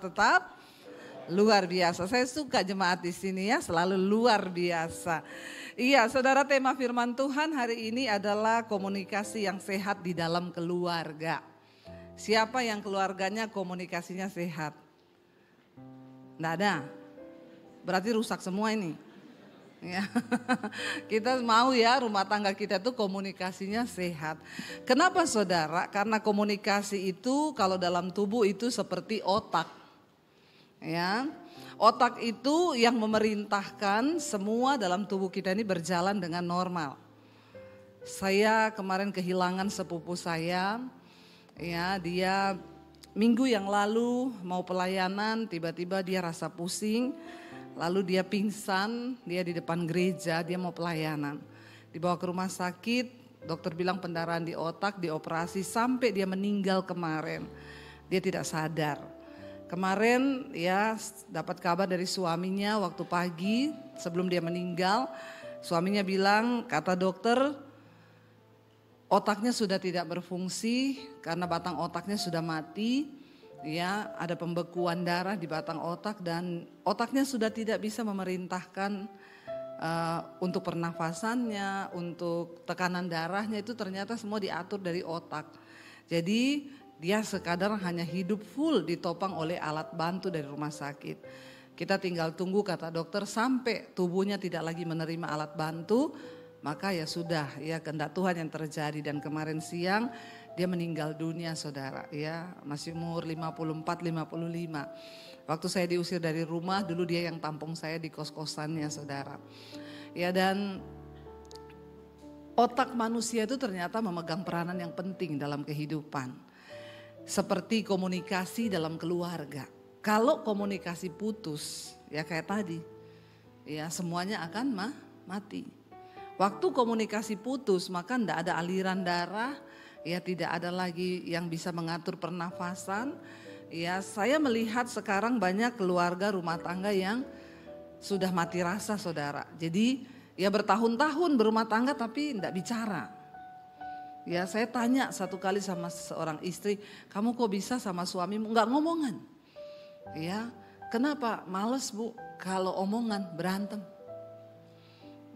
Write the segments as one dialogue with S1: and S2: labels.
S1: tetap luar biasa. Saya suka jemaat di sini ya, selalu luar biasa. Iya, saudara, tema firman Tuhan hari ini adalah komunikasi yang sehat di dalam keluarga. Siapa yang keluarganya komunikasinya sehat? Nggak ada. Berarti rusak semua ini. Ya. Kita mau ya rumah tangga kita tuh komunikasinya sehat. Kenapa saudara? Karena komunikasi itu kalau dalam tubuh itu seperti otak. Ya, otak itu yang memerintahkan semua dalam tubuh kita ini berjalan dengan normal. Saya kemarin kehilangan sepupu saya. Ya, dia minggu yang lalu mau pelayanan, tiba-tiba dia rasa pusing. Lalu dia pingsan, dia di depan gereja, dia mau pelayanan. Dibawa ke rumah sakit, dokter bilang pendarahan di otak, dioperasi sampai dia meninggal kemarin. Dia tidak sadar. Kemarin ya dapat kabar dari suaminya waktu pagi sebelum dia meninggal. Suaminya bilang, kata dokter, otaknya sudah tidak berfungsi karena batang otaknya sudah mati. Ya, ada pembekuan darah di batang otak dan otaknya sudah tidak bisa memerintahkan untuk pernafasannya, untuk tekanan darahnya itu ternyata semua diatur dari otak. Jadi dia sekadar hanya hidup full ditopang oleh alat bantu dari rumah sakit. Kita tinggal tunggu kata dokter sampai tubuhnya tidak lagi menerima alat bantu, maka ya sudah ya kehendak Tuhan yang terjadi dan kemarin siang dia meninggal dunia saudara ya, masih umur 54-55. Waktu saya diusir dari rumah dulu dia yang tampung saya di kos-kosannya saudara. Ya dan otak manusia itu ternyata memegang peranan yang penting dalam kehidupan. Seperti komunikasi dalam keluarga. Kalau komunikasi putus ya kayak tadi ya semuanya akan mati. Waktu komunikasi putus maka tidak ada aliran darah. Ya tidak ada lagi yang bisa mengatur pernafasan. Ya saya melihat sekarang banyak keluarga rumah tangga yang sudah mati rasa saudara. Jadi ya bertahun-tahun berumah tangga tapi tidak bicara. Ya saya tanya satu kali sama seorang istri, kamu kok bisa sama suamimu nggak ngomongan? Ya kenapa? Males bu, kalau omongan berantem.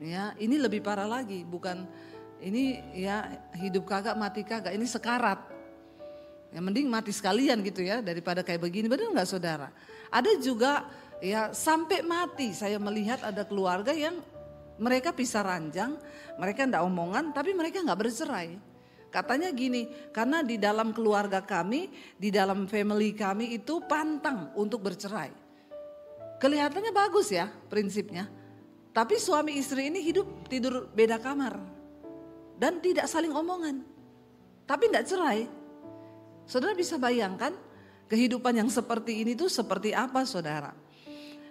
S1: Ya ini lebih parah lagi, bukan ini ya hidup kagak mati kagak, ini sekarat. Ya mending mati sekalian gitu ya daripada kayak begini, benar nggak saudara? Ada juga ya sampai mati saya melihat ada keluarga yang mereka pisah ranjang, mereka ndak omongan tapi mereka nggak bercerai. Katanya gini, karena di dalam keluarga kami, di dalam family kami itu pantang untuk bercerai. Kelihatannya bagus ya prinsipnya, tapi suami istri ini hidup tidur beda kamar. Dan tidak saling omongan, tapi tidak cerai. Saudara bisa bayangkan kehidupan yang seperti ini tuh seperti apa saudara?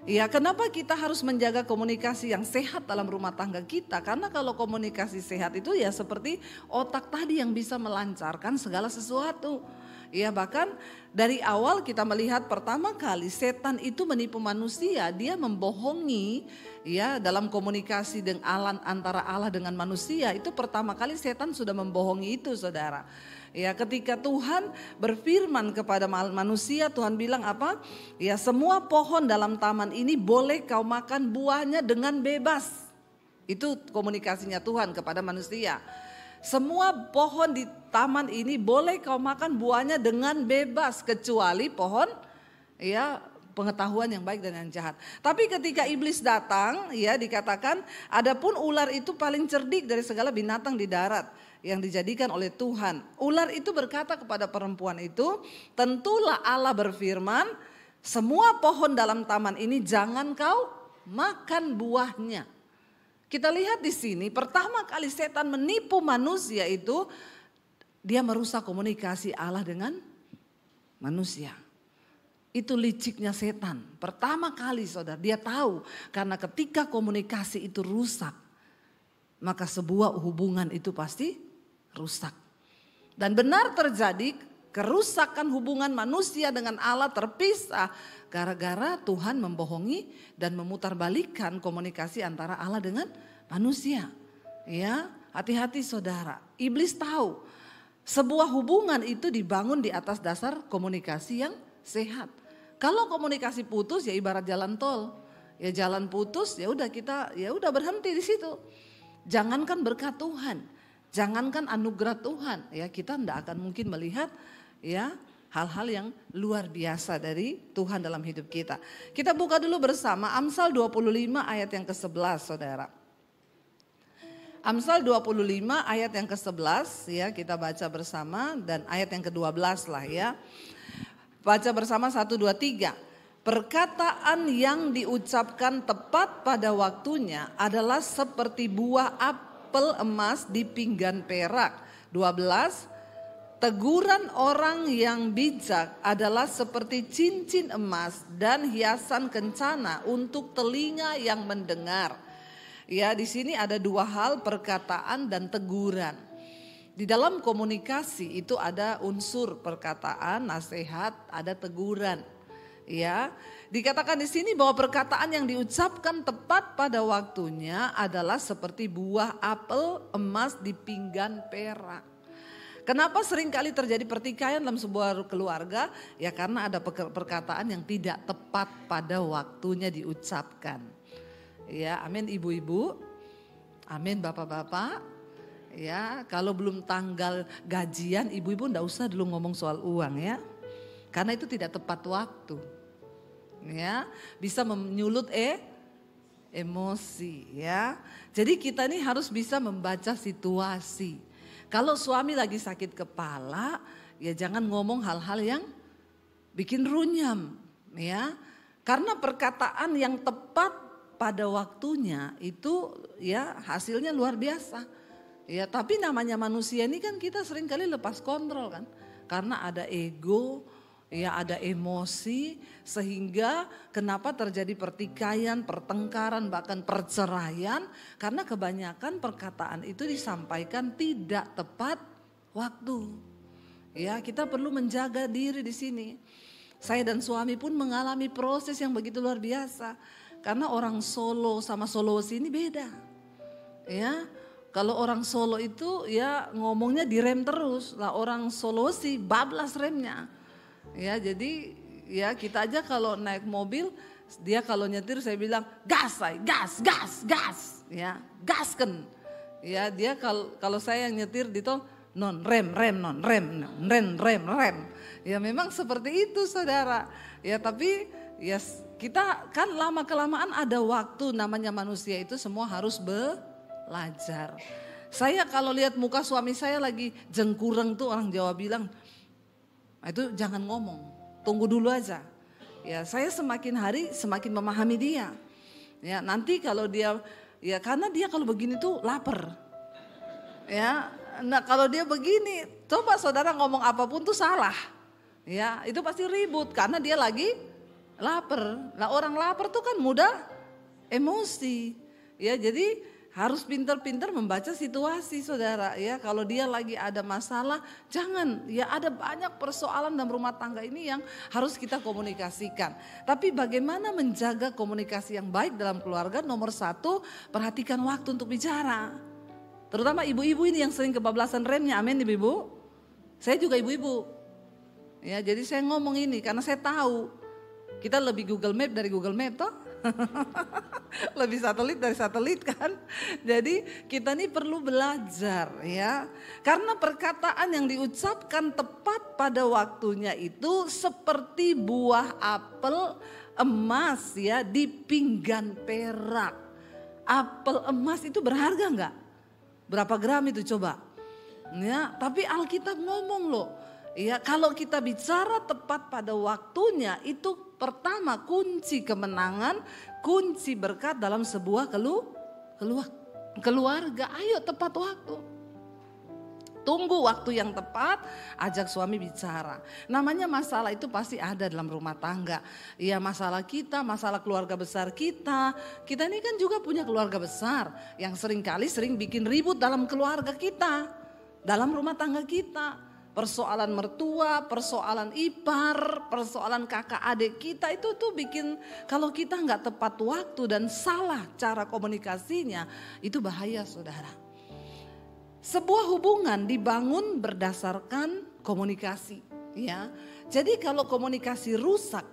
S1: Ya kenapa kita harus menjaga komunikasi yang sehat dalam rumah tangga kita? Karena kalau komunikasi sehat itu ya seperti otak tadi yang bisa melancarkan segala sesuatu. Ya bahkan dari awal kita melihat pertama kali setan itu menipu manusia, dia membohongi ya dalam komunikasi dengan antara Allah dengan manusia itu pertama kali setan sudah membohongi itu saudara. Ya ketika Tuhan berfirman kepada manusia, Tuhan bilang apa? Ya semua pohon dalam taman ini boleh kau makan buahnya dengan bebas. Itu komunikasinya Tuhan kepada manusia. Semua pohon di taman ini boleh kau makan buahnya dengan bebas kecuali pohon ya pengetahuan yang baik dan yang jahat. Tapi ketika iblis datang ya dikatakan adapun ular itu paling cerdik dari segala binatang di darat yang dijadikan oleh Tuhan. Ular itu berkata kepada perempuan itu, tentulah Allah berfirman, semua pohon dalam taman ini jangan kau makan buahnya. Kita lihat di sini pertama kali setan menipu manusia itu dia merusak komunikasi Allah dengan manusia. Itu liciknya setan. Pertama kali saudara dia tahu karena ketika komunikasi itu rusak maka sebuah hubungan itu pasti rusak. Dan benar terjadi kerusakan hubungan manusia dengan Allah terpisah gara-gara Tuhan membohongi dan memutarbalikkan komunikasi antara Allah dengan manusia. Ya, hati-hati saudara. Iblis tahu sebuah hubungan itu dibangun di atas dasar komunikasi yang sehat. Kalau komunikasi putus ya ibarat jalan tol. Ya jalan putus ya udah kita ya udah berhenti di situ. Jangankan berkat Tuhan, jangankan anugerah Tuhan, ya kita tidak akan mungkin melihat ya hal-hal yang luar biasa dari Tuhan dalam hidup kita. Kita buka dulu bersama Amsal 25 ayat yang ke-11 saudara. Amsal 25 ayat yang ke-11 ya kita baca bersama dan ayat yang ke-12 lah ya. Baca bersama 1, 2, 3. Perkataan yang diucapkan tepat pada waktunya adalah seperti buah apel emas di pinggan perak. 12. Teguran orang yang bijak adalah seperti cincin emas dan hiasan kencana untuk telinga yang mendengar. Ya, di sini ada dua hal, perkataan dan teguran. Di dalam komunikasi itu ada unsur perkataan, nasihat, ada teguran. Ya, dikatakan di sini bahwa perkataan yang diucapkan tepat pada waktunya adalah seperti buah apel emas di pinggan perak. Kenapa seringkali terjadi pertikaian dalam sebuah keluarga? Ya karena ada perkataan yang tidak tepat pada waktunya diucapkan. Ya, amin ibu-ibu, amin bapak-bapak. Ya, kalau belum tanggal gajian ibu-ibu enggak usah dulu ngomong soal uang ya. Karena itu tidak tepat waktu. Ya, bisa menyulut emosi ya. Jadi kita nih harus bisa membaca situasi. Kalau suami lagi sakit kepala, ya jangan ngomong hal-hal yang bikin runyam ya. Karena perkataan yang tepat pada waktunya itu ya hasilnya luar biasa. Ya, tapi namanya manusia ini kan kita seringkali lepas kontrol kan. Karena ada ego, ya ada emosi sehingga kenapa terjadi pertikaian, pertengkaran bahkan perceraian karena kebanyakan perkataan itu disampaikan tidak tepat waktu. Ya, kita perlu menjaga diri di sini. Saya dan suami pun mengalami proses yang begitu luar biasa karena orang Solo sama Sulawesi ini beda. Ya, kalau orang Solo itu ya ngomongnya direm terus, lah orang Sulawesi bablas remnya. Ya jadi ya kita aja kalau naik mobil dia kalau nyetir saya bilang gas ya gasken ya dia kalau saya yang nyetir di tol non rem ya memang seperti itu saudara ya tapi ya kita kan lama kelamaan ada waktu namanya manusia itu semua harus belajar. Saya kalau lihat muka suami saya lagi jengkureng tuh orang Jawa bilang itu jangan ngomong, tunggu dulu aja. Ya saya semakin hari semakin memahami dia. Ya nanti kalau dia, ya karena dia kalau begini tuh lapar. Ya, nah kalau dia begini, coba saudara ngomong apapun tuh salah. Ya itu pasti ribut karena dia lagi lapar. Nah orang lapar tuh kan mudah emosi. Ya jadi harus pintar-pintar membaca situasi saudara ya. Kalau dia lagi ada masalah jangan ya ada banyak persoalan dalam rumah tangga ini yang harus kita komunikasikan. Tapi bagaimana menjaga komunikasi yang baik dalam keluarga? Nomor 1 perhatikan waktu untuk bicara. Terutama ibu-ibu ini yang sering kebablasan remnya, amin ibu-ibu. Saya juga ibu-ibu. Ya jadi saya ngomong ini karena saya tahu kita lebih Google Map dari Google Map toh. Lebih satelit dari satelit kan. Jadi kita nih perlu belajar ya. Karena perkataan yang diucapkan tepat pada waktunya itu seperti buah apel emas ya di pinggan perak. Apel emas itu berharga enggak? Berapa gram itu coba? Ya, tapi Alkitab ngomong loh. Ya, kalau kita bicara tepat pada waktunya itu pertama kunci kemenangan, kunci berkat dalam sebuah keluarga. Ayo tepat waktu. Tunggu waktu yang tepat, ajak suami bicara. Namanya masalah itu pasti ada dalam rumah tangga. Ya masalah kita, masalah keluarga besar kita. Kita ini kan juga punya keluarga besar yang sering bikin ribut dalam keluarga kita. Dalam rumah tangga kita. Persoalan mertua, persoalan ipar, persoalan kakak adik kita itu tuh bikin kalau kita nggak tepat waktu dan salah cara komunikasinya itu bahaya saudara. Sebuah hubungan dibangun berdasarkan komunikasi ya. Jadi kalau komunikasi rusak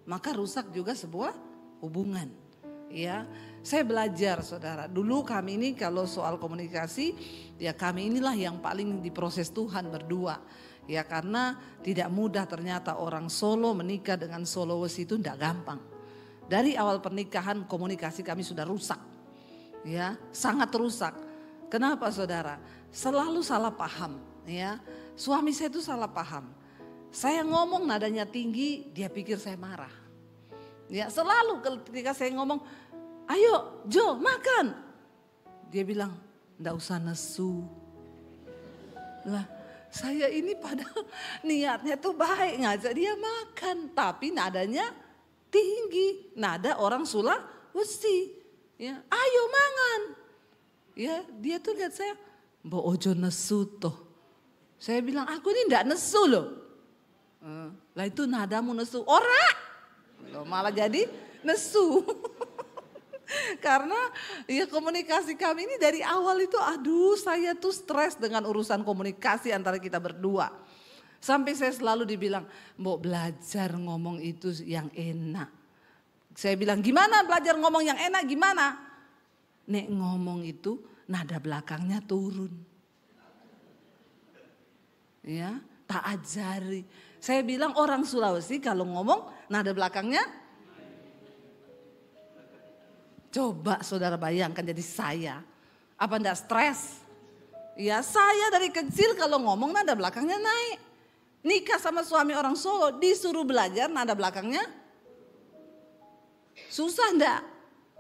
S1: maka rusak juga sebuah hubungan. Ya, saya belajar saudara. Dulu kami ini kalau soal komunikasi, ya kami inilah yang paling diproses Tuhan berdua. Ya karena tidak mudah ternyata orang Solo menikah dengan solois itu tidak gampang. Dari awal pernikahan komunikasi kami sudah rusak. Ya, sangat rusak. Kenapa saudara? Selalu salah paham. Ya, suami saya itu salah paham. Saya ngomong nadanya tinggi, dia pikir saya marah. Ya, selalu ketika saya ngomong, ayo Jo makan. Dia bilang, enggak usah nesu. Lah, saya ini padahal niatnya tuh baik ngajak dia makan. Tapi nadanya tinggi. Nada orang Sulawesi. Ya, ayo mangan. Ya, dia tuh lihat saya, Mbak Ojo nesu toh. Saya bilang, aku ini enggak nesu loh. Lah itu nadamu nesu. Ora. Loh, malah jadi nesu. Karena ya komunikasi kami ini dari awal itu aduh saya tuh stres dengan urusan komunikasi antara kita berdua. Sampai saya selalu dibilang, Mbok belajar ngomong itu yang enak. Saya bilang gimana belajar ngomong yang enak gimana? Nek ngomong itu nada belakangnya turun. Ya, tak ajari. Saya bilang orang Sulawesi kalau ngomong nada belakangnya. Coba saudara bayangkan jadi saya. Apa enggak stres? Ya saya dari kecil kalau ngomong nada belakangnya naik. Nikah sama suami orang Solo disuruh belajar nada belakangnya. Susah enggak?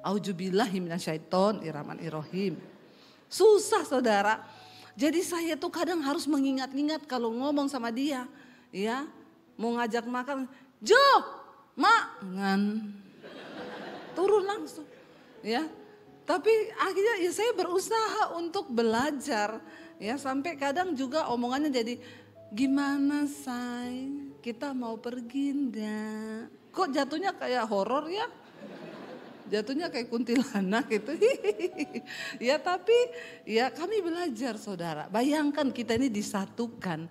S1: Auzubillahi minasyaitonirrahmanirrahim. Susah saudara. Jadi saya tuh kadang harus mengingat-ingat kalau ngomong sama dia. Ya, mau ngajak makan. Jo, mak, ngan. Turun langsung. Ya, tapi akhirnya ya saya berusaha untuk belajar. Ya, sampai kadang juga omongannya jadi, gimana say, kita mau pergi enggak? Kok jatuhnya kayak horor ya? Jatuhnya kayak kuntilanak gitu. Ya tapi ya kami belajar saudara. Bayangkan kita ini disatukan.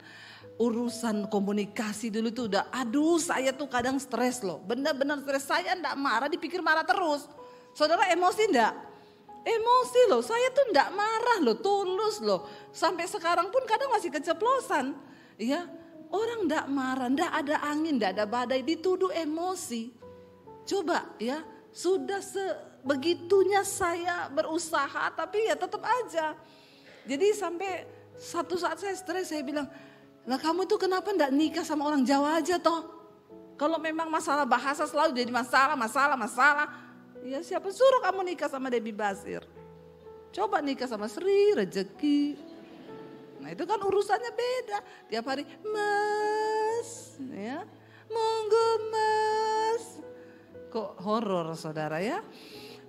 S1: Urusan komunikasi dulu tuh udah aduh saya tuh kadang stres loh. Benar-benar stres, saya enggak marah dipikir marah terus. Saudara emosi enggak? Emosi loh, saya tuh enggak marah loh, tulus loh. Sampai sekarang pun kadang masih keceplosan. Ya, orang enggak marah, enggak ada angin, enggak ada badai, dituduh emosi. Coba ya. Sudah sebegitunya saya berusaha tapi ya tetap aja. Jadi sampai satu saat saya stres saya bilang, lah kamu tuh kenapa enggak nikah sama orang Jawa aja toh? Kalau memang masalah bahasa selalu jadi masalah. Ya siapa suruh kamu nikah sama Debbie Basir? Coba nikah sama Sri Rezeki. Nah itu kan urusannya beda. Tiap hari mas, ya, monggo mas. Kok horor saudara ya.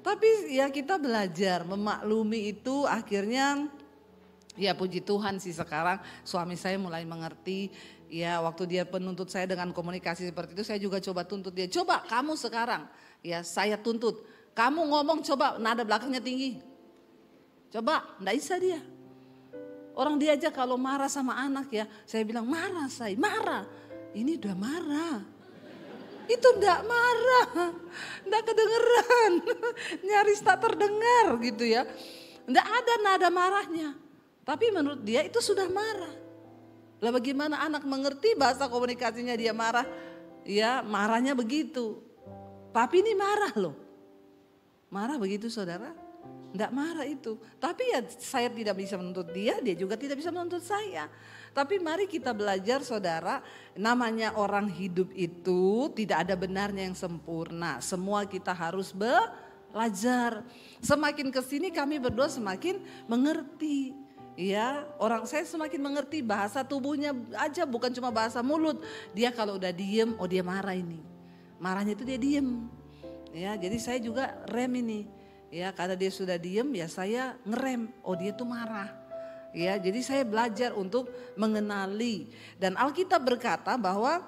S1: Tapi ya kita belajar memaklumi itu akhirnya ya puji Tuhan sih sekarang suami saya mulai mengerti. Ya waktu dia penuntut saya dengan komunikasi seperti itu saya juga coba tuntut dia. Coba kamu sekarang ya saya tuntut. Kamu ngomong coba nada belakangnya tinggi. Coba enggak bisa dia. Orang dia aja kalau marah sama anak ya saya bilang marah saya marah. Ini udah marah. Itu enggak marah, enggak kedengeran, nyaris tak terdengar gitu ya. Enggak ada nada marahnya, tapi menurut dia itu sudah marah. Lah bagaimana anak mengerti bahasa komunikasinya dia marah, ya marahnya begitu. Papi ini marah loh, marah begitu saudara, enggak marah itu. Tapi ya saya tidak bisa menuntut dia, dia juga tidak bisa menuntut saya. Tapi mari kita belajar saudara, namanya orang hidup itu tidak ada benarnya yang sempurna. Semua kita harus belajar. Semakin kesini kami berdua semakin mengerti. Ya, orang saya semakin mengerti bahasa tubuhnya aja bukan cuma bahasa mulut. Dia kalau udah diem, oh dia marah ini. Marahnya itu dia diem. Ya, jadi saya juga rem ini. Ya, karena dia sudah diem ya saya ngerem. Oh dia tuh marah. Ya, jadi saya belajar untuk mengenali dan Alkitab berkata bahwa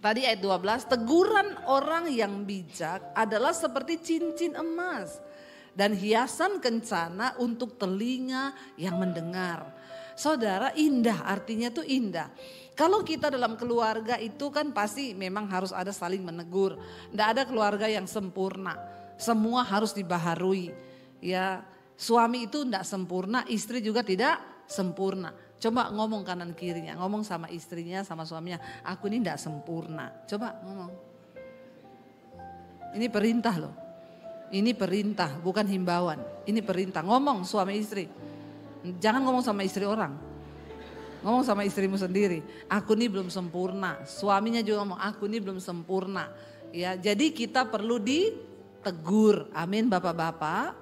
S1: tadi ayat 12 teguran orang yang bijak adalah seperti cincin emas dan hiasan kencana untuk telinga yang mendengar. Saudara indah artinya tuh indah. Kalau kita dalam keluarga itu kan pasti memang harus ada saling menegur. Tidak ada keluarga yang sempurna. Semua harus dibaharui. Ya, suami itu tidak sempurna, istri juga tidak sempurna. Coba ngomong kanan kirinya, ngomong sama istrinya, sama suaminya. Aku ini tidak sempurna. Coba ngomong. Ini perintah loh. Ini perintah, bukan himbauan. Ini perintah. Ngomong suami istri. Jangan ngomong sama istri orang. Ngomong sama istrimu sendiri, aku ini belum sempurna. Suaminya juga ngomong, aku ini belum sempurna. Ya, jadi kita perlu ditegur. Amin bapak-bapak.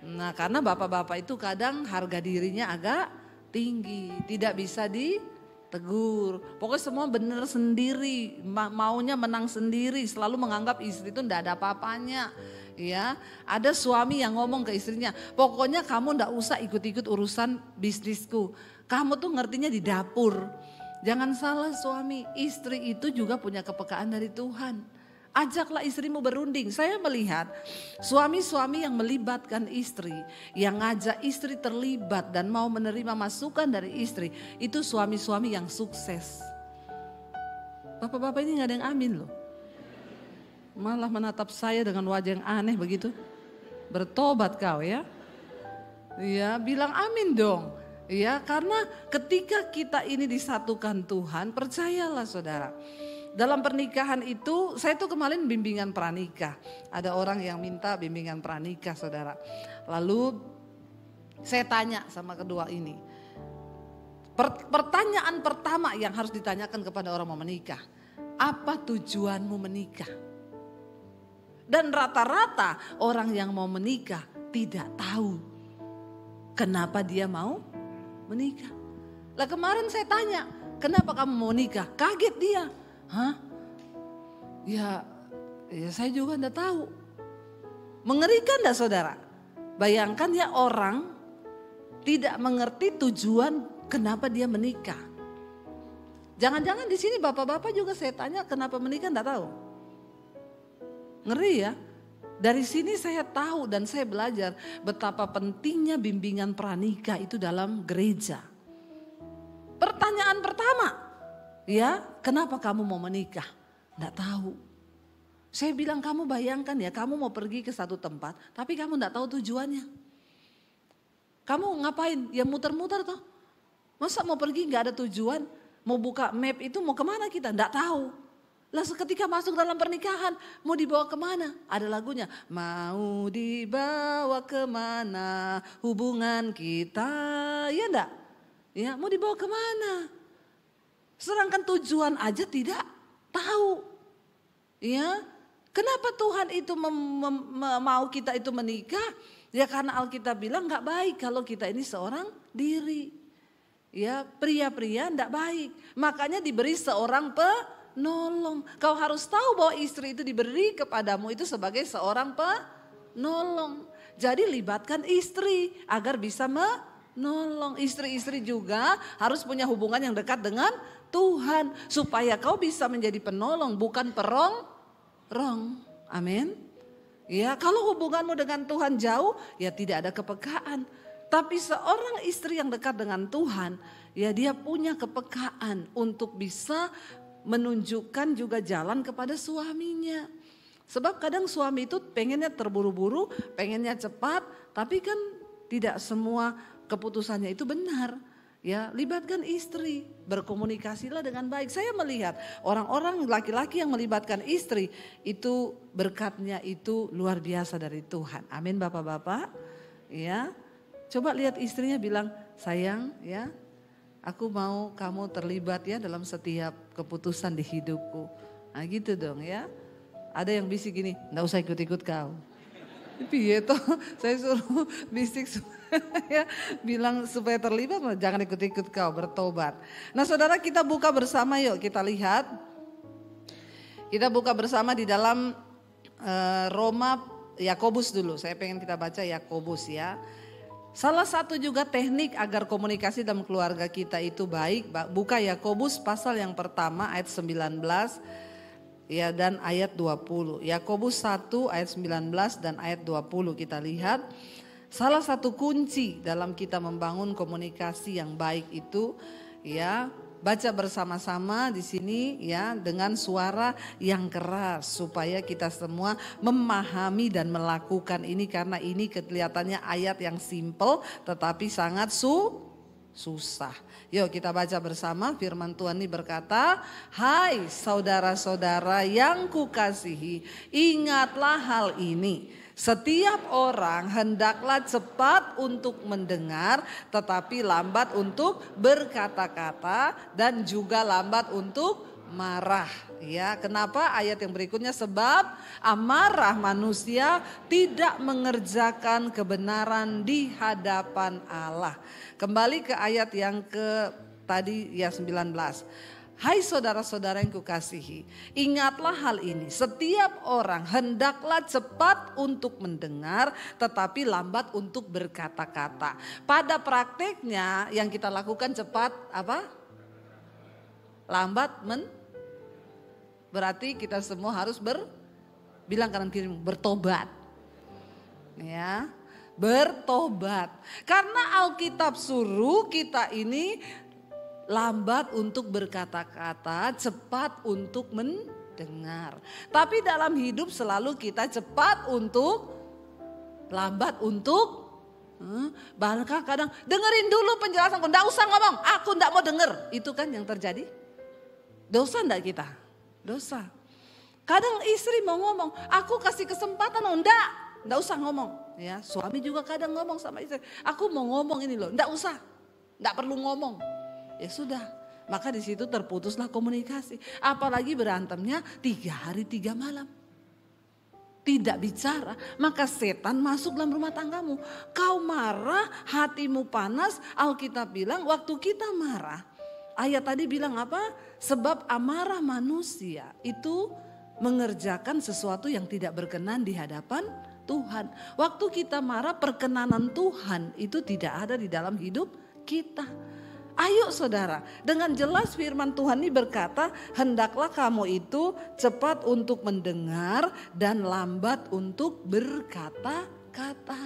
S1: Nah, karena bapak-bapak itu kadang harga dirinya agak tinggi, tidak bisa ditegur. Pokoknya semua benar sendiri, maunya menang sendiri, selalu menganggap istri itu tidak ada apa-apanya. Ya, ada suami yang ngomong ke istrinya, pokoknya kamu ndak usah ikut-ikut urusan bisnisku. Kamu tuh ngertinya di dapur. Jangan salah suami, istri itu juga punya kepekaan dari Tuhan. Ajaklah istrimu berunding. Saya melihat suami-suami yang melibatkan istri, yang ngajak istri terlibat dan mau menerima masukan dari istri, itu suami-suami yang sukses. Bapak-bapak ini gak ada yang amin loh. Malah menatap saya dengan wajah yang aneh begitu. Bertobat kau ya. Ya, bilang amin dong. Ya, karena ketika kita ini disatukan Tuhan, percayalah saudara. Dalam pernikahan itu, saya tuh kemarin bimbingan pranikah. Ada orang yang minta bimbingan pranikah saudara. Lalu saya tanya sama kedua ini. Pertanyaan pertama yang harus ditanyakan kepada orang mau menikah. Apa tujuanmu menikah? Dan rata-rata orang yang mau menikah tidak tahu kenapa dia mau menikah. Lah kemarin saya tanya, kenapa kamu mau nikah? Kaget dia. Hah? Ya saya juga enggak tahu. Mengerikan enggak saudara? Bayangkan ya orang tidak mengerti tujuan kenapa dia menikah. Jangan-jangan di sini bapak-bapak juga saya tanya kenapa menikah enggak tahu. Ngeri ya. Dari sini saya tahu dan saya belajar betapa pentingnya bimbingan pranikah itu dalam gereja. Pertanyaan pertama, ya kenapa kamu mau menikah? Nggak tahu. Saya bilang kamu bayangkan ya kamu mau pergi ke satu tempat tapi kamu nggak tahu tujuannya. Kamu ngapain? Ya muter-muter toh. Masa mau pergi nggak ada tujuan? Mau buka map itu mau kemana kita? Nggak tahu. Lah ketika masuk dalam pernikahan mau dibawa kemana? Ada lagunya. Mau dibawa kemana hubungan kita? Ya enggak? Ya mau dibawa kemana? Sedangkan tujuan aja tidak tahu. Ya, kenapa Tuhan itu mau kita itu menikah? Ya karena Alkitab bilang enggak baik kalau kita ini seorang diri. Ya pria-pria enggak baik. Makanya diberi seorang penolong. Kau harus tahu bahwa istri itu diberi kepadamu itu sebagai seorang penolong. Jadi libatkan istri agar bisa menolong. Istri-istri juga harus punya hubungan yang dekat dengan Tuhan. Supaya kau bisa menjadi penolong bukan perong. Amin. Ya kalau hubunganmu dengan Tuhan jauh ya tidak ada kepekaan. Tapi seorang istri yang dekat dengan Tuhan ya dia punya kepekaan untuk bisa menunjukkan juga jalan kepada suaminya. Sebab kadang suami itu pengennya terburu-buru, pengennya cepat, tapi kan tidak semua keputusannya itu benar. Ya, libatkan istri, berkomunikasilah dengan baik. Saya melihat orang-orang laki-laki yang melibatkan istri itu berkatnya itu luar biasa dari Tuhan. Amin Bapak-bapak. Ya. Coba lihat istrinya bilang, "Sayang, ya, aku mau kamu terlibat ya dalam setiap keputusan di hidupku." Nah gitu dong ya. Ada yang bisik gini, "Nggak usah ikut-ikut kau." Piye toh, saya suruh bisik ya, bilang supaya terlibat, jangan ikut-ikut kau, bertobat. Nah saudara kita buka bersama yuk, kita lihat. Kita buka bersama di dalam Roma, Yakobus dulu, saya pengen kita baca Yakobus ya. Salah satu juga teknik agar komunikasi dalam keluarga kita itu baik, buka Yakobus pasal yang pertama ayat 19 ya dan ayat 20. Yakobus 1 ayat 19 dan ayat 20 kita lihat. Salah satu kunci dalam kita membangun komunikasi yang baik itu ya baca bersama-sama di sini ya dengan suara yang keras supaya kita semua memahami dan melakukan ini, karena ini kelihatannya ayat yang simple tetapi sangat susah. Yuk kita baca bersama. Firman Tuhan ini berkata, "Hai saudara-saudara yang kukasihi, ingatlah hal ini. Setiap orang hendaklah cepat untuk mendengar, tetapi lambat untuk berkata-kata dan juga lambat untuk marah." Ya, kenapa ayat yang berikutnya? Sebab amarah manusia tidak mengerjakan kebenaran di hadapan Allah. Kembali ke ayat yang tadi ya 19. Hai saudara-saudara yang kukasihi, ingatlah hal ini. Setiap orang hendaklah cepat untuk mendengar, tetapi lambat untuk berkata-kata. Pada prakteknya yang kita lakukan cepat apa? Lambat berarti kita semua harus bilang kanan kiri, bertobat. Ya, bertobat. Karena Alkitab suruh kita ini lambat untuk berkata-kata, cepat untuk mendengar. Tapi dalam hidup selalu kita cepat untuk, lambat untuk, bahkan kadang dengerin dulu penjelasan, enggak usah ngomong, aku enggak mau denger. Itu kan yang terjadi. Dosa enggak kita? Dosa. Kadang istri mau ngomong, aku kasih kesempatan, enggak usah ngomong. Ya, suami juga kadang ngomong sama istri, aku mau ngomong ini loh, enggak usah, enggak perlu ngomong. Ya sudah, maka di situ terputuslah komunikasi. Apalagi berantemnya 3 hari 3 malam. Tidak bicara, maka setan masuk dalam rumah tanggamu. Kau marah, hatimu panas, Alkitab bilang waktu kita marah. Ayat tadi bilang apa? Sebab amarah manusia itu mengerjakan sesuatu yang tidak berkenan di hadapan Tuhan. Waktu kita marah, perkenanan Tuhan itu tidak ada di dalam hidup kita. Ayo saudara, dengan jelas firman Tuhan ini berkata, hendaklah kamu itu cepat untuk mendengar dan lambat untuk berkata-kata.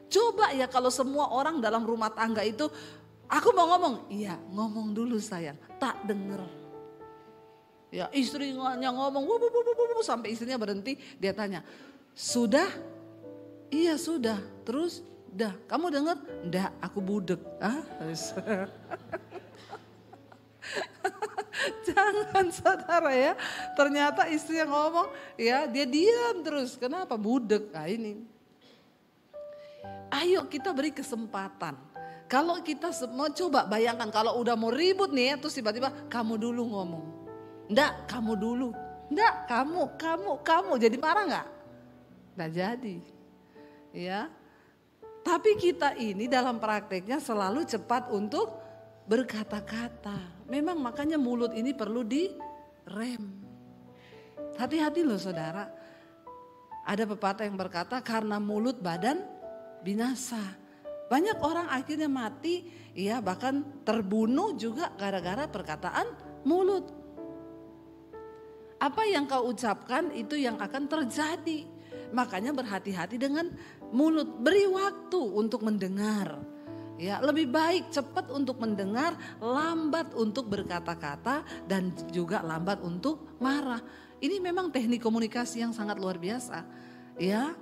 S1: Coba ya kalau semua orang dalam rumah tangga itu, aku mau ngomong, iya ngomong dulu sayang, tak denger. Ya istrinya ngomong, sampai istrinya berhenti, dia tanya, sudah? Iya sudah, terus? Dah, kamu dengar? Enggak, aku budek. Jangan saudara ya. Ternyata istri yang ngomong, ya dia diam terus. Kenapa? Budek. Nah ini. Ayo kita beri kesempatan. Kalau kita semua coba bayangkan kalau udah mau ribut nih, terus tiba-tiba kamu dulu ngomong. Enggak, kamu dulu. Enggak, kamu. Jadi marah enggak? Enggak jadi. Ya. Tapi kita ini dalam prakteknya selalu cepat untuk berkata-kata. Memang makanya mulut ini perlu direm. Hati-hati loh saudara. Ada pepatah yang berkata karena mulut badan binasa. Banyak orang akhirnya mati, ya bahkan terbunuh juga gara-gara perkataan mulut. Apa yang kau ucapkan itu yang akan terjadi. Makanya berhati-hati dengan mulut, beri waktu untuk mendengar. Ya, lebih baik cepat untuk mendengar, lambat untuk berkata-kata dan juga lambat untuk marah. Ini memang teknik komunikasi yang sangat luar biasa. Ya,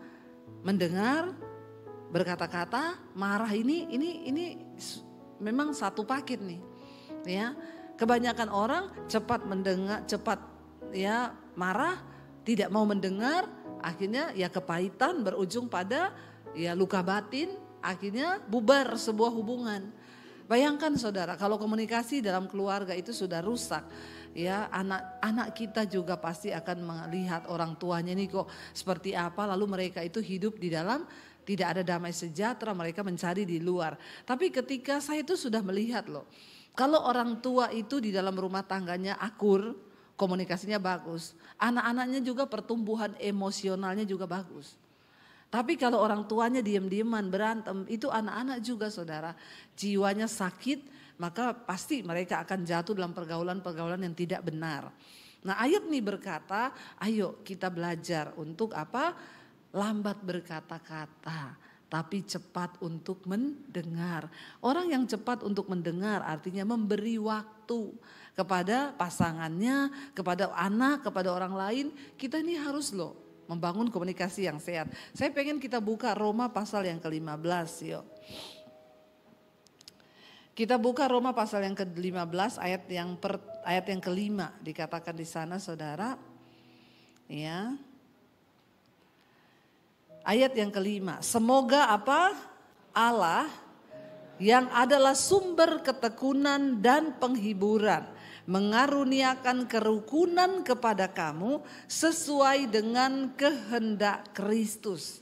S1: mendengar, berkata-kata, marah ini memang satu paket nih. Ya, kebanyakan orang cepat mendengar, cepat ya marah, tidak mau mendengar. Akhirnya ya kepahitan berujung pada ya luka batin, akhirnya bubar sebuah hubungan. Bayangkan saudara kalau komunikasi dalam keluarga itu sudah rusak. Ya anak-anak kita juga pasti akan melihat orang tuanya ini kok seperti apa. Lalu mereka itu hidup di dalam tidak ada damai sejahtera, mereka mencari di luar. Tapi ketika saya itu sudah melihat loh. Kalau orang tua itu di dalam rumah tangganya akur, komunikasinya bagus. Anak-anaknya juga pertumbuhan emosionalnya juga bagus. Tapi kalau orang tuanya diam-diaman berantem, itu anak-anak juga saudara. Jiwanya sakit, maka pasti mereka akan jatuh dalam pergaulan-pergaulan yang tidak benar. Nah ayat ini berkata, ayo kita belajar untuk apa? Lambat berkata-kata. tapi cepat untuk mendengar. Orang yang cepat untuk mendengar artinya memberi waktu kepada pasangannya, kepada anak, kepada orang lain. Kita ini harus loh membangun komunikasi yang sehat. Saya pengen kita buka Roma pasal yang ke-15 yuk. Kita buka Roma pasal yang ke-15 ayat yang ke-5 dikatakan di sana saudara. Ya. Ayat yang ke-5. Semoga apa? Allah yang adalah sumber ketekunan dan penghiburan mengaruniakan kerukunan kepada kamu sesuai dengan kehendak Kristus.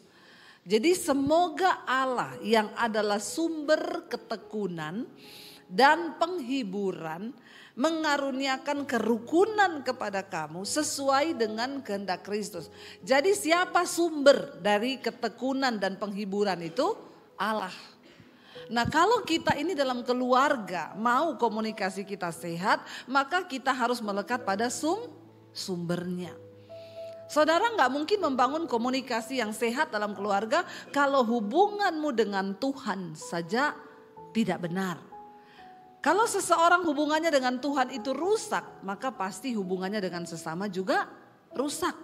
S1: Jadi semoga Allah yang adalah sumber ketekunan dan penghiburan mengaruniakan kerukunan kepada kamu sesuai dengan kehendak Kristus. Jadi siapa sumber dari ketekunan dan penghiburan itu? Allah. Nah kalau kita ini dalam keluarga mau komunikasi kita sehat, maka kita harus melekat pada sumbernya. Saudara nggak mungkin membangun komunikasi yang sehat dalam keluarga kalau hubunganmu dengan Tuhan saja tidak benar. Kalau seseorang hubungannya dengan Tuhan itu rusak, maka pasti hubungannya dengan sesama juga rusak.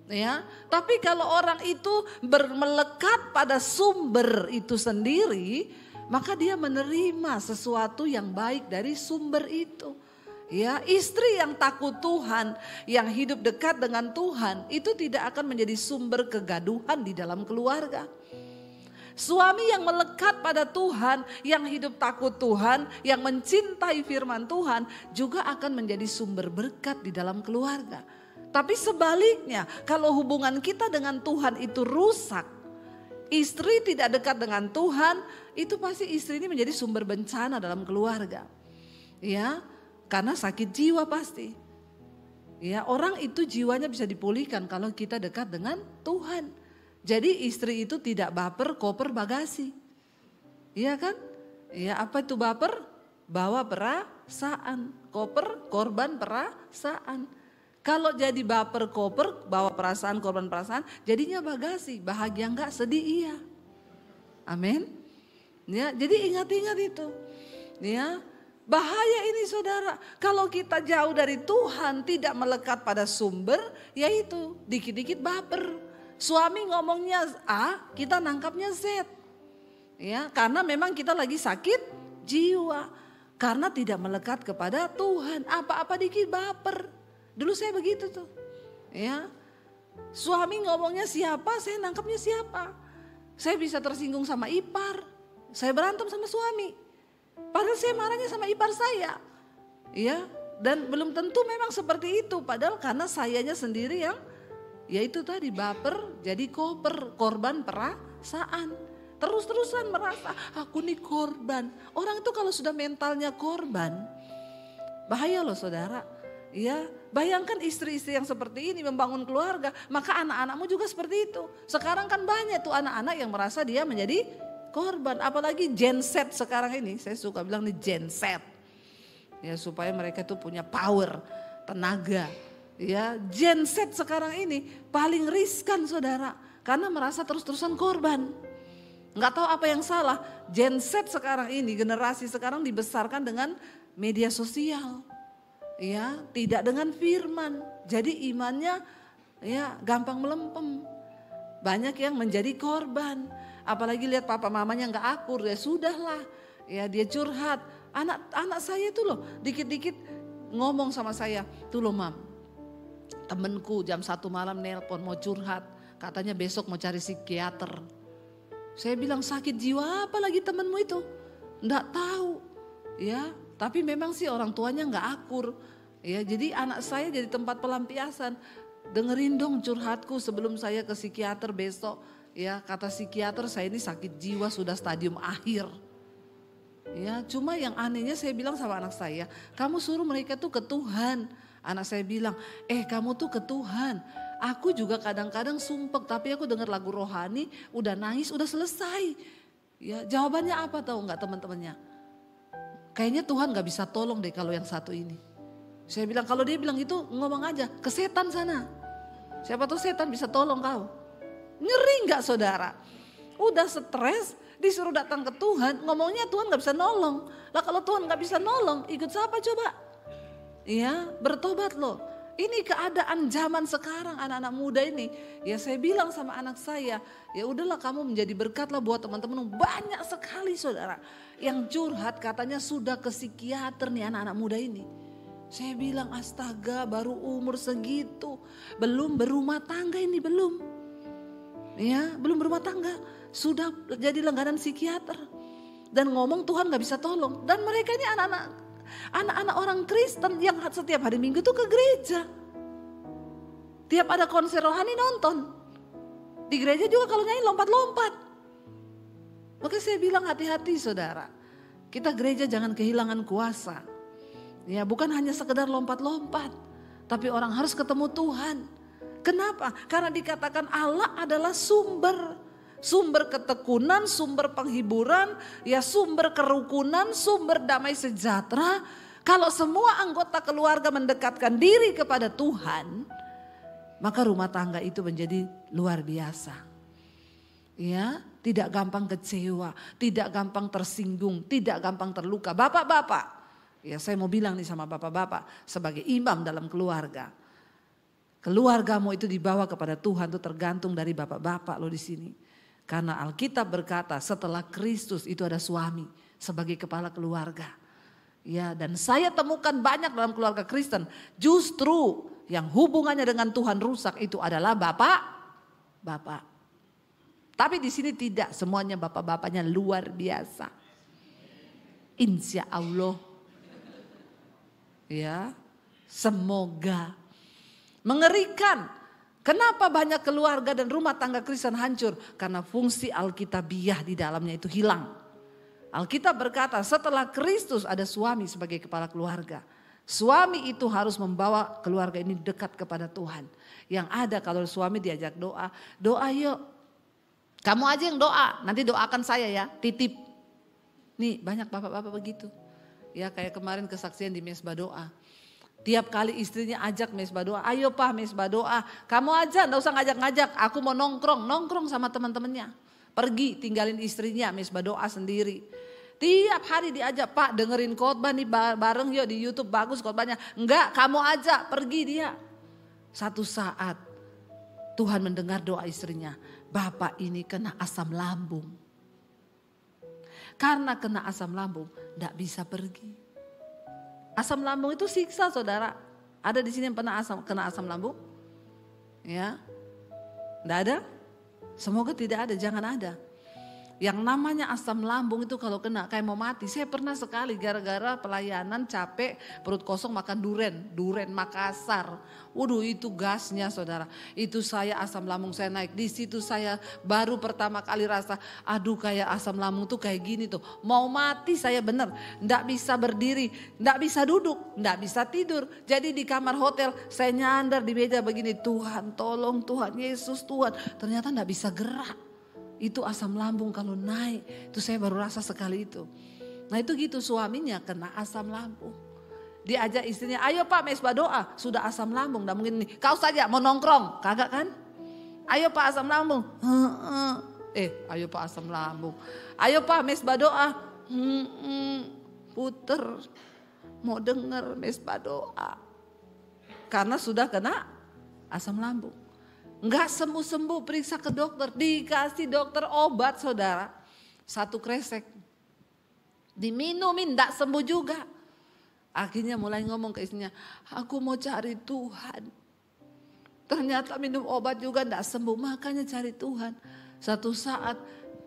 S1: Ya, tapi kalau orang itu melekat pada sumber itu sendiri, maka dia menerima sesuatu yang baik dari sumber itu. Ya, istri yang takut Tuhan, yang hidup dekat dengan Tuhan, itu tidak akan menjadi sumber kegaduhan di dalam keluarga. Suami yang melekat pada Tuhan, yang hidup takut Tuhan, yang mencintai firman Tuhan, juga akan menjadi sumber berkat di dalam keluarga. Tapi sebaliknya, kalau hubungan kita dengan Tuhan itu rusak, istri tidak dekat dengan Tuhan, itu pasti istri ini menjadi sumber bencana dalam keluarga. Ya, karena sakit jiwa pasti. Ya, orang itu jiwanya bisa dipulihkan kalau kita dekat dengan Tuhan. Jadi istri itu tidak baper, koper, bagasi. Iya kan? Ya, apa itu baper? Bawa perasaan. Koper, korban perasaan. Kalau jadi baper, koper, bawa perasaan, korban perasaan, jadinya bagasi. Bahagia enggak, sedih iya. Amin. Ya, jadi ingat-ingat itu. Ya. Bahaya ini saudara, kalau kita jauh dari Tuhan tidak melekat pada sumber, yaitu dikit-dikit baper. Suami ngomongnya A, kita nangkapnya Z. Ya, karena memang kita lagi sakit jiwa. Karena tidak melekat kepada Tuhan, apa-apa dikit baper. Dulu saya begitu tuh. Ya. Suami ngomongnya siapa, saya nangkapnya siapa. Saya bisa tersinggung sama ipar, saya berantem sama suami. Padahal saya marahnya sama ipar saya, ya, dan belum tentu memang seperti itu. Padahal karena sayanya sendiri yang, yaitu tadi baper, jadi koper, korban perasaan. Terus-terusan merasa aku nih korban. Orang itu kalau sudah mentalnya korban, bahaya loh saudara. Ya, bayangkan istri-istri yang seperti ini membangun keluarga, maka anak-anakmu juga seperti itu. Sekarang kan banyak tuh anak-anak yang merasa dia menjadi korban, apalagi Gen Z sekarang ini, saya suka bilang nih Gen Z. Ya, supaya mereka tuh punya power, tenaga. Ya, Gen Z sekarang ini paling riskan saudara, karena merasa terus-terusan korban. Nggak tahu apa yang salah, Gen Z sekarang ini, generasi sekarang dibesarkan dengan media sosial. Ya, tidak dengan firman. Jadi imannya ya gampang melempem. Banyak yang menjadi korban. Apalagi lihat papa mamanya nggak akur, ya sudahlah, ya dia curhat. Anak saya itu loh dikit-dikit ngomong sama saya, tuh loh mam, temenku jam 1 malam nelpon mau curhat, katanya besok mau cari psikiater. Saya bilang sakit jiwa apa lagi temenmu itu? Nggak tahu, ya. Tapi memang sih orang tuanya nggak akur, ya. Jadi anak saya jadi tempat pelampiasan. Dengerin dong curhatku sebelum saya ke psikiater besok. Ya, kata psikiater saya ini sakit jiwa sudah stadium akhir. Ya, cuma yang anehnya saya bilang sama anak saya, kamu suruh mereka tuh ke Tuhan. Anak saya bilang, kamu tuh ke Tuhan. Aku juga kadang-kadang sumpek, tapi aku dengar lagu rohani, udah nangis, udah selesai. Ya, jawabannya apa tahu nggak teman-temannya? Kayaknya Tuhan nggak bisa tolong deh kalau yang satu ini. Saya bilang kalau dia bilang gitu ngomong aja ke setan sana. Siapa tuh setan bisa tolong kau. Ngeri nggak saudara? Udah stres, disuruh datang ke Tuhan, ngomongnya Tuhan gak bisa nolong. Lah kalau Tuhan gak bisa nolong, ikut siapa coba? Iya, bertobat loh. Ini keadaan zaman sekarang anak-anak muda ini. Ya saya bilang sama anak saya, ya udahlah kamu menjadi berkat lah buat teman-teman. Banyak sekali saudara yang curhat katanya sudah ke psikiater nih anak-anak muda ini. Saya bilang astaga baru umur segitu, belum berumah tangga ini belum. Ya belum berumah tangga, sudah jadi langganan psikiater. Dan ngomong Tuhan gak bisa tolong. Dan mereka ini anak-anak orang Kristen yang setiap hari Minggu tuh ke gereja. Tiap ada konser rohani nonton. Di gereja juga kalau nyanyi lompat-lompat. Maka saya bilang hati-hati saudara. Kita gereja jangan kehilangan kuasa. Ya bukan hanya sekedar lompat-lompat. Tapi orang harus ketemu Tuhan. Kenapa? Karena dikatakan Allah adalah sumber. Sumber ketekunan, sumber penghiburan, ya sumber kerukunan, sumber damai sejahtera. Kalau semua anggota keluarga mendekatkan diri kepada Tuhan, maka rumah tangga itu menjadi luar biasa. Ya, tidak gampang kecewa, tidak gampang tersinggung, tidak gampang terluka. Bapak-bapak, ya saya mau bilang nih sama bapak-bapak sebagai imam dalam keluarga. Keluargamu itu dibawa kepada Tuhan itu tergantung dari bapak-bapak lo di sini. Karena Alkitab berkata setelah Kristus itu ada suami sebagai kepala keluarga. Ya, dan saya temukan banyak dalam keluarga Kristen justru yang hubungannya dengan Tuhan rusak itu adalah bapak. Tapi di sini tidak, semuanya bapak-bapaknya luar biasa. Insya Allah. Ya, semoga. Mengerikan. Kenapa banyak keluarga dan rumah tangga Kristen hancur? Karena fungsi Alkitabiah di dalamnya itu hilang. Alkitab berkata setelah Kristus ada suami sebagai kepala keluarga. Suami itu harus membawa keluarga ini dekat kepada Tuhan. Yang ada kalau suami diajak doa, doa yuk. Kamu aja yang doa, nanti doakan saya ya, titip. Nih banyak bapak-bapak begitu. Ya kayak kemarin kesaksian di mesbah doa. Tiap kali istrinya ajak mesbah doa, ayo Pak mesbah doa. Kamu aja enggak usah ngajak-ngajak, aku mau nongkrong sama teman-temannya. Pergi tinggalin istrinya mesbah doa sendiri. Tiap hari diajak, Pak dengerin khotbah nih bareng yuk di YouTube bagus khotbahnya. Enggak, kamu aja pergi dia. Satu saat Tuhan mendengar doa istrinya, Bapak ini kena asam lambung. Karena kena asam lambung enggak bisa pergi. Asam lambung itu siksa saudara. Ada di sini yang pernah kena asam lambung? Ya, enggak ada? Semoga tidak ada, jangan ada. Yang namanya asam lambung itu kalau kena kayak mau mati. Saya pernah sekali gara-gara pelayanan capek perut kosong makan duren Makassar. Waduh itu gasnya saudara. Itu saya asam lambung saya naik. Di situ saya baru pertama kali rasa aduh kayak asam lambung tuh kayak gini tuh. Mau mati saya bener. Nggak bisa berdiri, nggak bisa duduk, nggak bisa tidur. Jadi di kamar hotel saya nyandar di meja begini. Tuhan tolong Tuhan Yesus Tuhan. Ternyata nggak bisa gerak. Itu asam lambung kalau naik, itu saya baru rasa sekali itu. Nah itu gitu suaminya kena asam lambung. Diajak istrinya, ayo Pak mesbah doa, sudah asam lambung, gak mungkin nih. Kau saja mau nongkrong, kagak kan? Ayo Pak asam lambung, ayo Pak asam lambung. Ayo Pak mesbah doa, puter, mau denger mesbah doa. Karena sudah kena asam lambung. Enggak sembuh-sembuh, periksa ke dokter, dikasih dokter obat saudara. 1 kresek. Diminumin enggak sembuh juga. Akhirnya mulai ngomong ke istrinya, aku mau cari Tuhan. Ternyata minum obat juga enggak sembuh, makanya cari Tuhan. Satu saat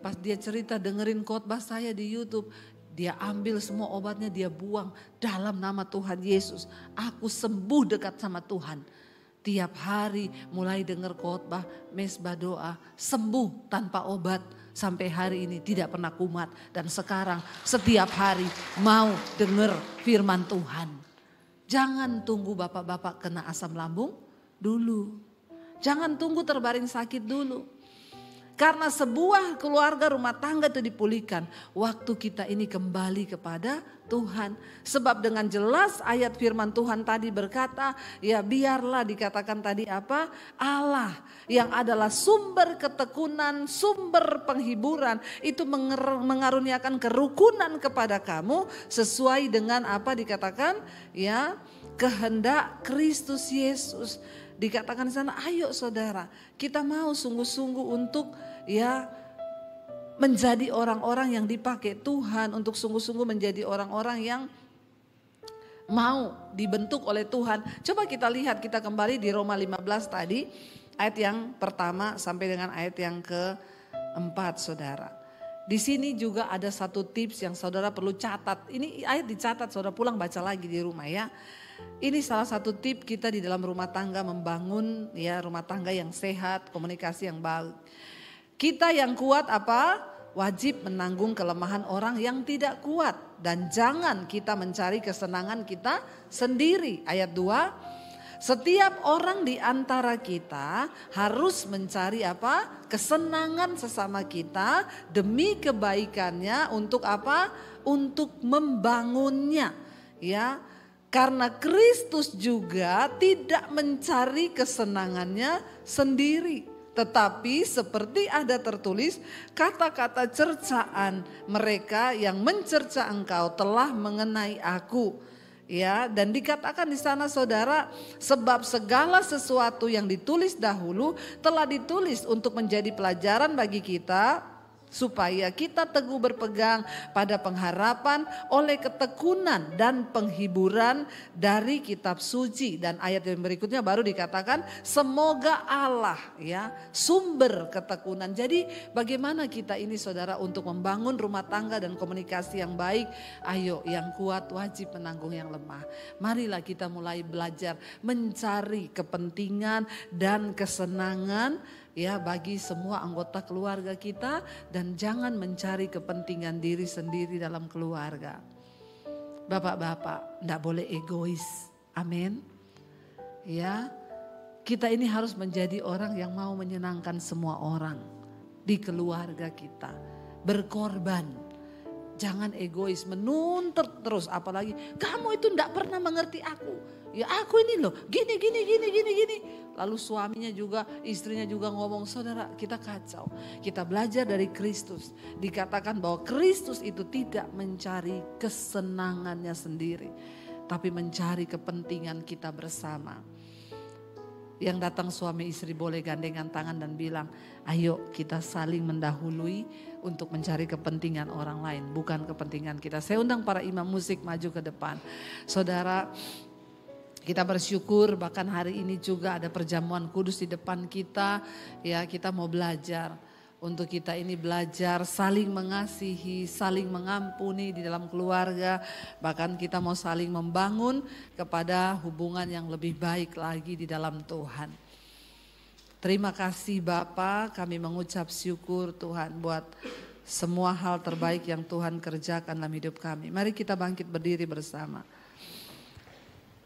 S1: pas dia cerita dengerin khotbah saya di YouTube, dia ambil semua obatnya dia buang dalam nama Tuhan Yesus. Aku sembuh dekat sama Tuhan. Tiap hari mulai dengar khotbah, mesbah doa, sembuh tanpa obat. Sampai hari ini tidak pernah kumat. Dan sekarang setiap hari mau dengar firman Tuhan. Jangan tunggu bapak-bapak kena asam lambung dulu. Jangan tunggu terbaring sakit dulu. Karena sebuah keluarga rumah tangga itu dipulihkan waktu kita ini kembali kepada Tuhan. Sebab dengan jelas ayat firman Tuhan tadi berkata, ya biarlah dikatakan tadi apa? Allah yang adalah sumber ketekunan, sumber penghiburan itu mengaruniakan kerukunan kepada kamu sesuai dengan apa dikatakan? Ya, kehendak Kristus Yesus. Dikatakan di sana, ayo saudara, kita mau sungguh-sungguh untuk ya menjadi orang-orang yang dipakai Tuhan, untuk sungguh-sungguh menjadi orang-orang yang mau dibentuk oleh Tuhan. Coba kita lihat, kita kembali di Roma 15 tadi, ayat yang pertama sampai dengan ayat yang keempat, saudara. Di sini juga ada satu tips yang saudara perlu catat. Ini ayat dicatat, saudara pulang baca lagi di rumah ya. Ini salah satu tip kita di dalam rumah tangga membangun ya rumah tangga yang sehat, komunikasi yang baik. Kita yang kuat apa? Wajib menanggung kelemahan orang yang tidak kuat. Dan jangan kita mencari kesenangan kita sendiri. Ayat 2, setiap orang di antara kita harus mencari apa? Kesenangan sesama kita demi kebaikannya untuk apa? Untuk membangunnya. Ya. Karena Kristus juga tidak mencari kesenangannya sendiri. Tetapi seperti ada tertulis, kata-kata cercaan mereka yang mencerca engkau telah mengenai aku. Ya, dan dikatakan di sana saudara, sebab segala sesuatu yang ditulis dahulu telah ditulis untuk menjadi pelajaran bagi kita, supaya kita teguh berpegang pada pengharapan oleh ketekunan dan penghiburan dari kitab suci. Dan ayat yang berikutnya baru dikatakan semoga Allah ya sumber ketekunan. Jadi bagaimana kita ini saudara untuk membangun rumah tangga dan komunikasi yang baik? Ayo, yang kuat wajib menanggung yang lemah. Marilah kita mulai belajar mencari kepentingan dan kesenangan ya bagi semua anggota keluarga kita, dan jangan mencari kepentingan diri sendiri dalam keluarga. Bapak-bapak, enggak boleh egois. Amin. Ya, kita ini harus menjadi orang yang mau menyenangkan semua orang di keluarga kita. Berkorban. Jangan egois, menuntut terus, apalagi kamu itu enggak pernah mengerti aku. Ya aku ini loh, gini. Lalu suaminya juga, istrinya juga ngomong, saudara kita kacau. Kita belajar dari Kristus. Dikatakan bahwa Kristus itu tidak mencari kesenangannya sendiri, tapi mencari kepentingan kita bersama. Yang datang suami istri boleh gandengan tangan dan bilang, ayo kita saling mendahului untuk mencari kepentingan orang lain, bukan kepentingan kita. Saya undang para imam musik maju ke depan. Saudara, kita bersyukur bahkan hari ini juga ada perjamuan kudus di depan kita. Ya, kita mau belajar untuk kita ini belajar saling mengasihi, saling mengampuni di dalam keluarga. Bahkan kita mau saling membangun kepada hubungan yang lebih baik lagi di dalam Tuhan. Terima kasih Bapa, kami mengucap syukur Tuhan buat semua hal terbaik yang Tuhan kerjakan dalam hidup kami. Mari kita bangkit berdiri bersama.